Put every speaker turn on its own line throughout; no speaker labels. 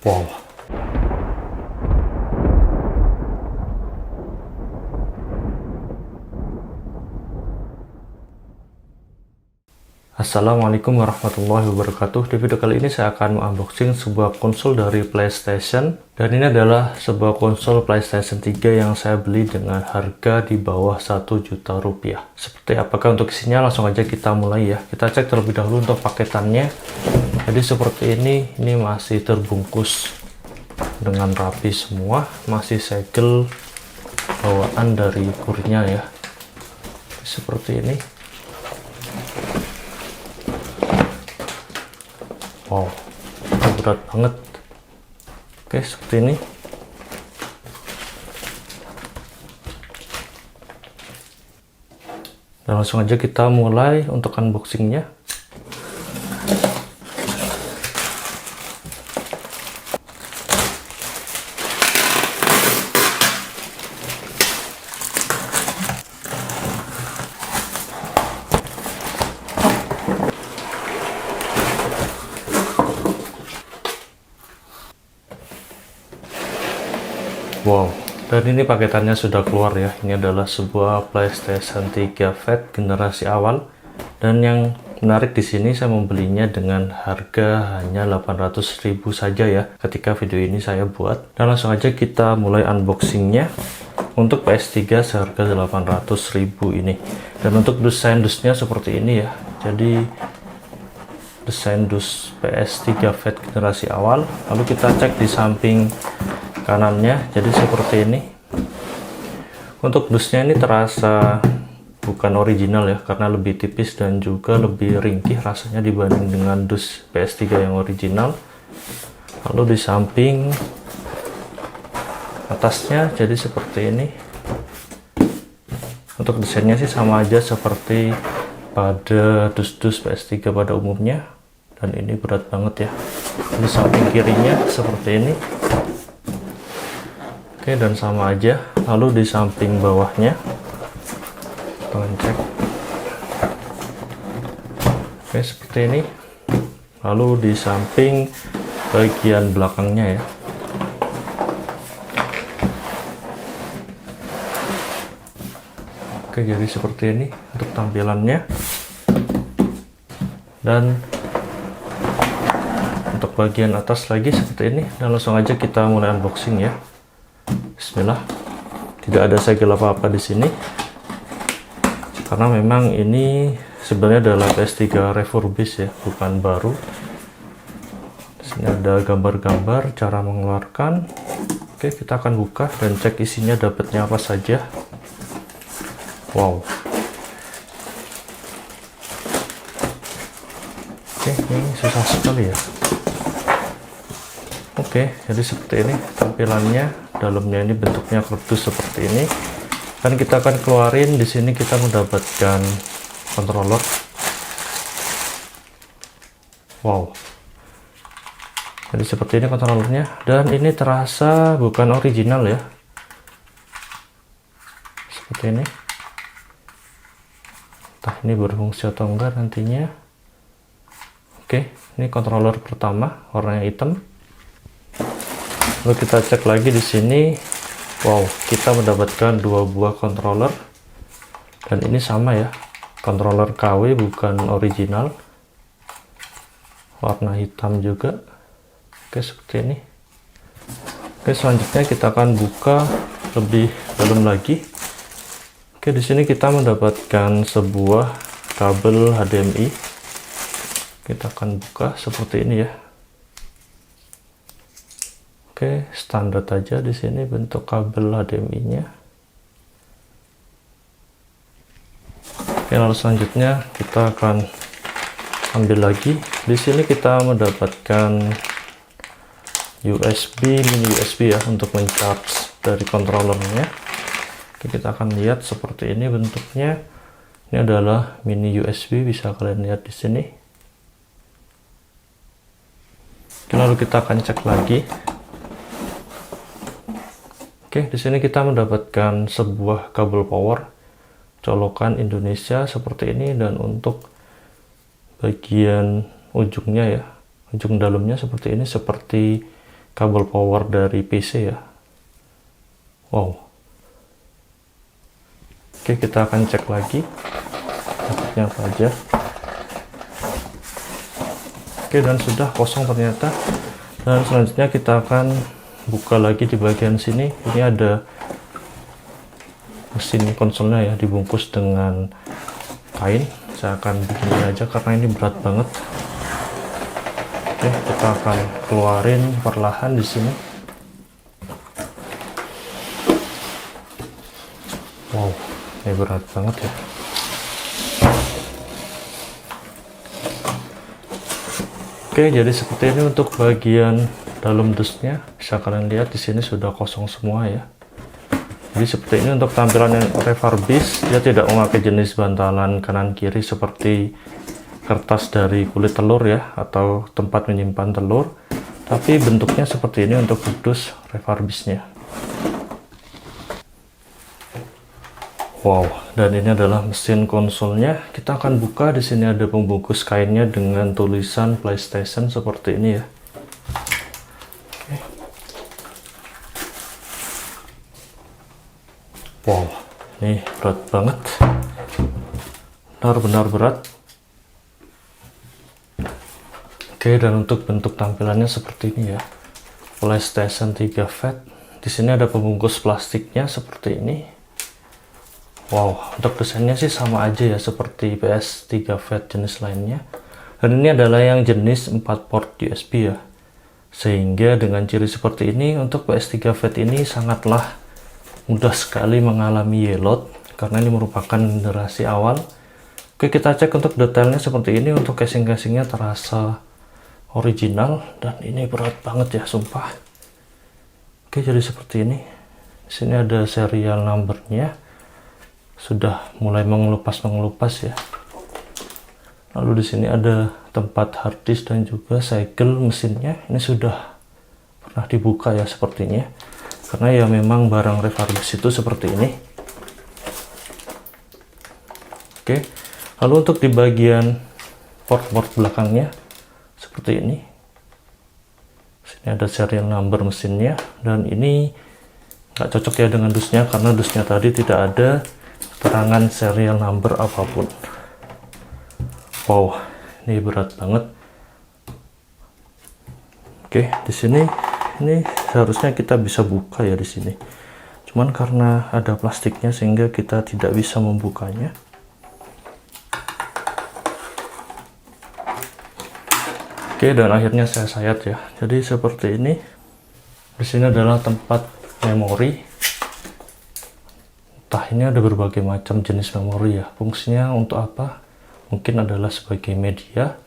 Wow. Assalamualaikum warahmatullahi wabarakatuh. Di video kali ini saya akan unboxing sebuah konsol dari PlayStation. Dan ini adalah sebuah konsol PlayStation 3 yang saya beli dengan harga di bawah 1 juta rupiah. Seperti apakah untuk isinya, langsung aja kita mulai ya. Kita cek terlebih dahulu untuk paketannya. Jadi seperti ini masih terbungkus dengan rapi semua. Masih segel bawaan dari kurnya ya. Seperti ini. Wow, berat banget. Oke, seperti ini. Dan langsung aja kita mulai untuk unboxingnya. Wow, dan ini paketannya sudah keluar ya. Ini adalah sebuah PlayStation 3 Fat generasi awal. Dan yang menarik di sini saya membelinya dengan harga hanya 800.000 saja ya ketika video ini saya buat. Dan langsung aja kita mulai unboxingnya. Untuk PS3 seharga 800.000 ini. Dan untuk desain dusnya seperti ini ya. Jadi desain dus PS3 Fat generasi awal. Lalu kita cek di samping kanannya, jadi seperti ini. Untuk dusnya ini terasa bukan original ya, karena lebih tipis dan juga lebih ringkih rasanya dibanding dengan dus PS3 yang original. Lalu di samping atasnya jadi seperti ini. Untuk desainnya sih sama aja seperti pada dus-dus PS3 pada umumnya, dan ini berat banget ya. Di samping kirinya seperti ini. Oke, dan sama aja. Lalu di samping bawahnya kita cek. Oke, seperti ini. Lalu di samping bagian belakangnya ya. Oke, jadi seperti ini untuk tampilannya. Dan untuk bagian atas lagi seperti ini. Dan langsung aja kita mulai unboxing ya. Bismillah. Tidak ada segel apa-apa di sini karena memang ini sebenarnya adalah PS3 refurbish ya, bukan baru. Di sini ada gambar-gambar cara mengeluarkan. Oke, kita akan buka dan cek isinya dapatnya apa saja. Wow. Oke, ini susah sekali ya. Oke, jadi seperti ini tampilannya. Dalamnya ini bentuknya kardus seperti ini. Dan kita akan keluarin. Di sini kita mendapatkan controller. Wow. Jadi seperti ini controllernya. Dan ini terasa bukan original ya. Seperti ini. Entah ini berfungsi atau enggak nantinya. Oke, ini controller pertama warnanya hitam. Lalu kita cek lagi di sini. Wow, kita mendapatkan dua buah controller. Dan ini sama ya. Controller KW bukan original. Warna hitam juga. Oke, seperti ini. Oke, selanjutnya kita akan buka lebih dalam lagi. Oke, di sini kita mendapatkan sebuah kabel HDMI. Kita akan buka seperti ini ya. Oke, standar aja di sini bentuk kabel HDMI-nya. Oke, lalu selanjutnya kita akan ambil lagi. Di sini kita mendapatkan mini USB ya untuk mencharge dari controllernya. Oke, kita akan lihat seperti ini bentuknya. Ini adalah mini USB, bisa kalian lihat di sini. Oke, lalu kita akan cek lagi. Oke, di sini kita mendapatkan sebuah kabel power colokan Indonesia seperti ini, dan untuk bagian ujungnya ya, ujung dalamnya seperti ini, seperti kabel power dari PC ya. Wow. Oke, kita akan cek lagi dapatnya apa aja. Oke, dan sudah kosong ternyata. Dan selanjutnya kita akan buka lagi di bagian sini. Ini ada mesin konsolnya ya, dibungkus dengan kain. Saya akan bikin ini aja karena ini berat banget. Oke, kita akan keluarin perlahan di sini. Wow, ini berat banget ya. Oke, jadi seperti ini untuk bagian dalam dusnya. Bisa kalian lihat di sini sudah kosong semua ya. Jadi seperti ini untuk tampilan yang refurbish. Dia tidak memakai jenis bantalan kanan kiri seperti kertas dari kulit telur ya, atau tempat menyimpan telur, tapi bentuknya seperti ini untuk dus refurbishnya. Wow, dan ini adalah mesin konsolnya. Kita akan buka. Di sini ada pembungkus kainnya dengan tulisan PlayStation seperti ini ya. Wow, ini berat banget, benar-benar berat. Oke, dan untuk bentuk tampilannya seperti ini ya, PlayStation 3 Fat. Di sini ada pembungkus plastiknya seperti ini. Wow, untuk desainnya sih sama aja ya seperti PS3 Fat jenis lainnya. Dan ini adalah yang jenis 4 port USB ya. Sehingga dengan ciri seperti ini, untuk PS3 Fat ini sangatlah mudah sekali mengalami yellowed karena ini merupakan generasi awal. Oke, kita cek untuk detailnya seperti ini. Untuk casing-casingnya terasa original dan ini berat banget ya, sumpah. Oke, jadi seperti ini. Di sini ada serial numbernya, sudah mulai mengelupas ya. Lalu di sini ada tempat hard disk dan juga segel mesinnya. Ini sudah pernah dibuka ya sepertinya, karena ya memang barang refurbish itu seperti ini. Oke, lalu untuk di bagian port-port belakangnya seperti ini. Sini ada serial number mesinnya, dan ini nggak cocok ya dengan dusnya karena dusnya tadi tidak ada keterangan serial number apapun. Wow, ini berat banget. Oke, di sini ini seharusnya kita bisa buka ya di sini. Cuman karena ada plastiknya sehingga kita tidak bisa membukanya. Oke, dan akhirnya saya sayat ya. Jadi seperti ini. Di sini adalah tempat memori. Entah ini ada berbagai macam jenis memori ya. Fungsinya untuk apa? Mungkin adalah sebagai media.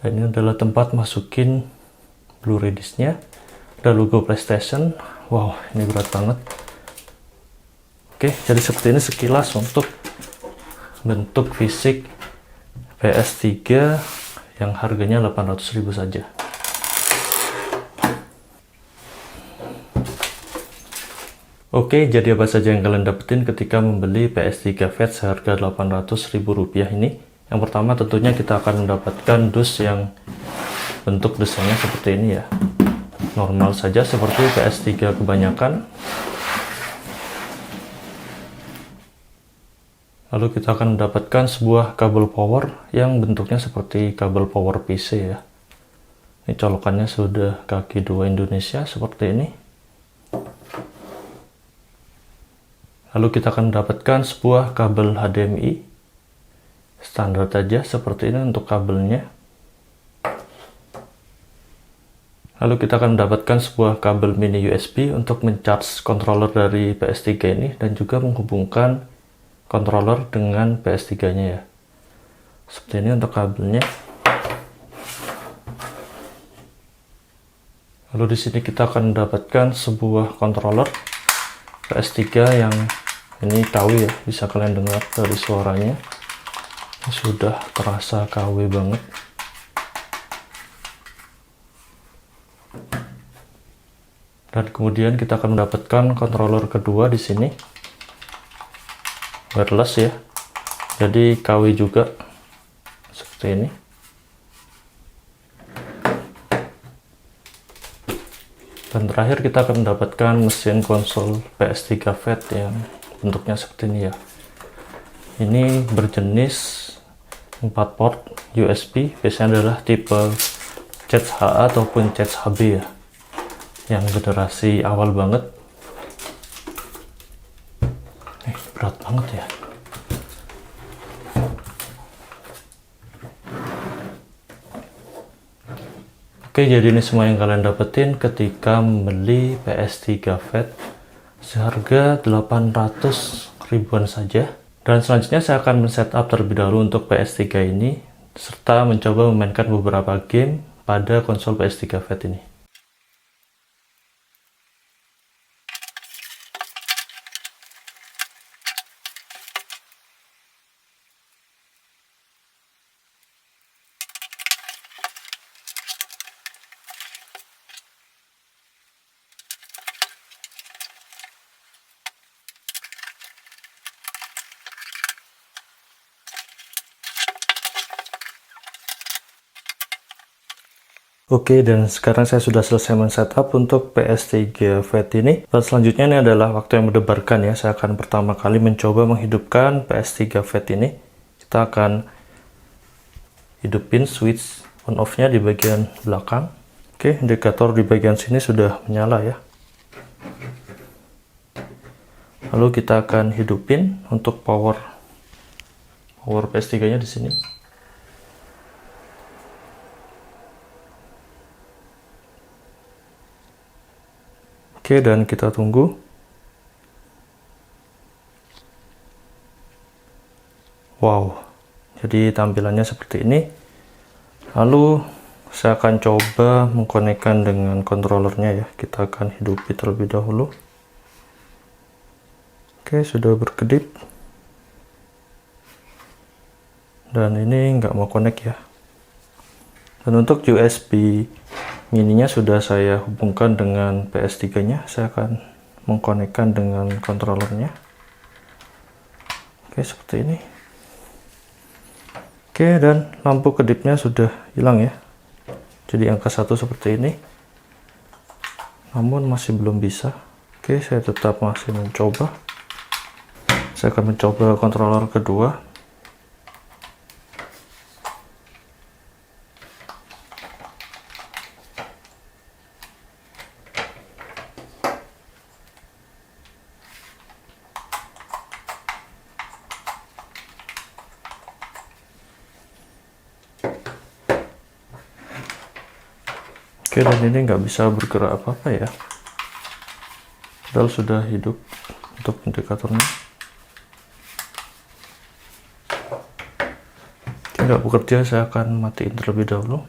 Dan ini adalah tempat masukin Blu-ray disknya. Ada logo PlayStation. Wow, ini berat banget. Oke, jadi seperti ini sekilas untuk bentuk fisik PS3 yang harganya 800.000 saja. Oke, jadi apa saja yang kalian dapetin ketika membeli PS3 Fat seharga 800.000 rupiah ini? Yang pertama tentunya kita akan mendapatkan dus yang bentuk desainnya seperti ini ya. Normal saja seperti PS3 kebanyakan. Lalu kita akan mendapatkan sebuah kabel power yang bentuknya seperti kabel power PC ya. Ini colokannya sudah kaki 2 Indonesia seperti ini. Lalu kita akan mendapatkan sebuah kabel HDMI standar saja seperti ini untuk kabelnya. Lalu kita akan mendapatkan sebuah kabel mini USB untuk mencharge controller dari PS3 ini dan juga menghubungkan controller dengan PS3-nya ya. Seperti ini untuk kabelnya. Lalu di sini kita akan mendapatkan sebuah controller PS3 yang ini KW ya, bisa kalian dengar dari suaranya. Ini sudah terasa KW banget. Dan kemudian kita akan mendapatkan controller kedua di sini. Wireless ya. Jadi KW juga. Seperti ini. Dan terakhir kita akan mendapatkan mesin konsol PS3 Fat yang bentuknya seperti ini ya. Ini berjenis 4 port USB, biasanya adalah tipe CHA ataupun CHB ya, yang generasi awal banget. Berat banget ya. Oke, jadi ini semua yang kalian dapetin ketika membeli PS3 Fat seharga 800 ribuan saja. Dan selanjutnya saya akan men-setup terlebih dahulu untuk PS3 ini, serta mencoba memainkan beberapa game pada konsol PS3 Fat ini. Oke, dan sekarang saya sudah selesai men-setup untuk PS3 Fat ini. Dan selanjutnya ini adalah waktu yang mendebarkan ya. Saya akan pertama kali mencoba menghidupkan PS3 Fat ini. Kita akan hidupin switch on off-nya di bagian belakang. Oke, indikator di bagian sini sudah menyala ya. Lalu kita akan hidupin untuk power PS3-nya di sini. Oke, dan kita tunggu. Wow, jadi tampilannya seperti ini. Lalu saya akan coba mengkonekkan dengan controllernya ya. Kita akan hidupi terlebih dahulu. Oke, sudah berkedip. Dan ini nggak mau connect ya. Dan untuk USB mininya sudah saya hubungkan dengan PS3-nya. Saya akan mengkonekkan dengan controllernya. Oke, seperti ini. Oke, dan lampu kedipnya sudah hilang ya. Jadi angka 1 seperti ini. Namun masih belum bisa. Oke, saya tetap masih mencoba. Saya akan mencoba controller kedua. Oke, dan ini nggak bisa bergerak apa-apa ya. Padahal sudah hidup untuk indikatornya. Oke, nggak bekerja, saya akan matiin terlebih dahulu.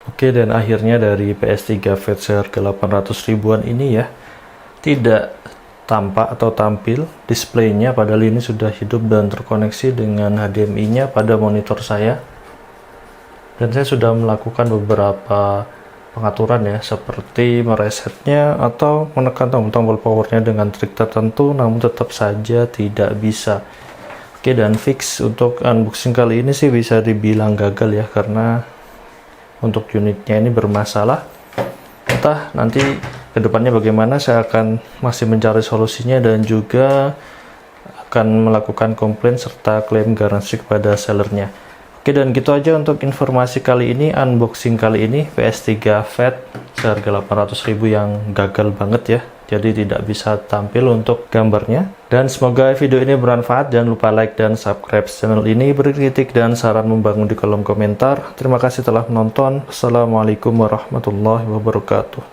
Oke, dan akhirnya dari PS3 Fat seharga 800 ribuan ini ya, tidak tampak atau tampil displaynya, padahal ini sudah hidup dan terkoneksi dengan HDMI-nya pada monitor saya. Dan saya sudah melakukan beberapa pengaturan ya, seperti meresetnya atau menekan tombol powernya dengan trik tertentu, namun tetap saja tidak bisa. Oke, dan fix untuk unboxing kali ini sih bisa dibilang gagal ya, karena untuk unitnya ini bermasalah. Entah nanti kedepannya bagaimana, saya akan masih mencari solusinya dan juga akan melakukan komplain serta klaim garansi kepada sellernya. Oke, dan gitu aja untuk informasi kali ini, unboxing kali ini PS3 Fat seharga 800 ribu yang gagal banget ya, jadi tidak bisa tampil untuk gambarnya. Dan semoga video ini bermanfaat. Jangan lupa like dan subscribe channel ini, beri kritik dan saran membangun di kolom komentar. Terima kasih telah menonton. Assalamualaikum warahmatullahi wabarakatuh.